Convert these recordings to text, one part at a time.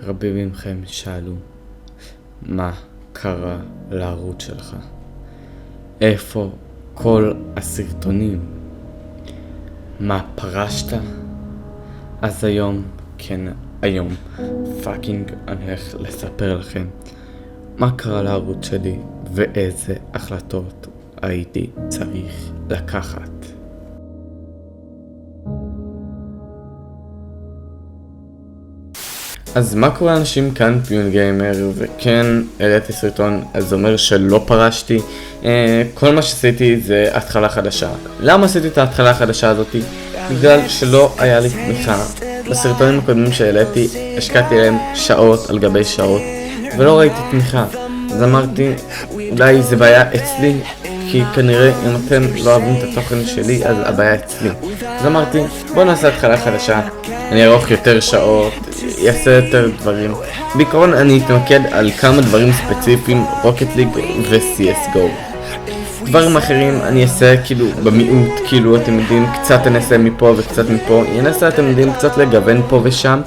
רבים מכם שאלו, מה קרה לערוץ שלך? איפה כל הסרטונים? מה, פרשת? אז היום, היום, פאקינג אני הולך לספר לכם מה קרה לערוץ שלי ואיזה החלטות הייתי צריך לקחת. אז מה קורה אנשים? כאן פיון גיימר, וכן העליתי סרטון, אז זה אומר שלא פרשתי. כל מה שעשיתי זה התחלה חדשה. למה עשיתי את ההתחלה החדשה הזאתי? בגלל שלא היה לי תמיכה. בסרטונים הקודמים שהעליתי השקעתי להם שעות על גבי שעות ולא ראיתי תמיכה. אז אמרתי, אולי זה בעיה אצלי, כי כנראה אם אתם לא אוהבים את התוכן שלי אז הבעיה אצלי. אז אמרתי, בוא נעשה התחלה חדשה, אני ארוך יותר שעות, יעשה יותר דברים. בעיקרון אני אתמקד על כמה דברים ספציפיים, רוקט ליג ו-CSGO. דברים אחרים אני אעשה כאילו במיעוט, כאילו אתם יודעים, קצת אני אעשה מפה וקצת מפה, ינסה אתם יודעים קצת לגוון פה ושם,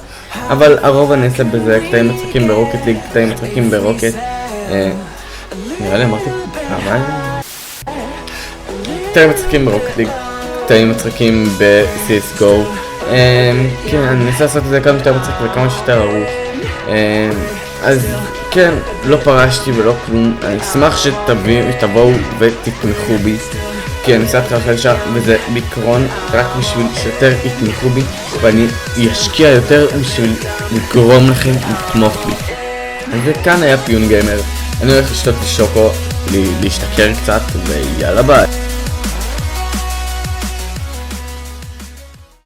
אבל הרוב אני אעשה בזה קטעים מצחיקים ברוקט ליג, קטעים מצחיקים ברוקט. נראה לי אמרתי פעמיים. קטעים מצחיקים ברוקט ליג, קטעים מצחיקים ב-CSGO. כן, אני אנסה לעשות את זה כמה שיותר מצחיק וכמה שיותר ארוך. אז כן, לא פרשתי ולא כלום. אני אשמח שתבואו ותתמכו בי, כי אני אעשה התחלה חדשה וזה בעיקרון רק בשביל שיותר יתמכו בי, ואני אשקיע יותר בשביל לגרום לכם לתמוך בי. אז וכאן היה פיון גיימר. אני הולך לשתות שוקו, להשתכר קצת, ויאללה ביי.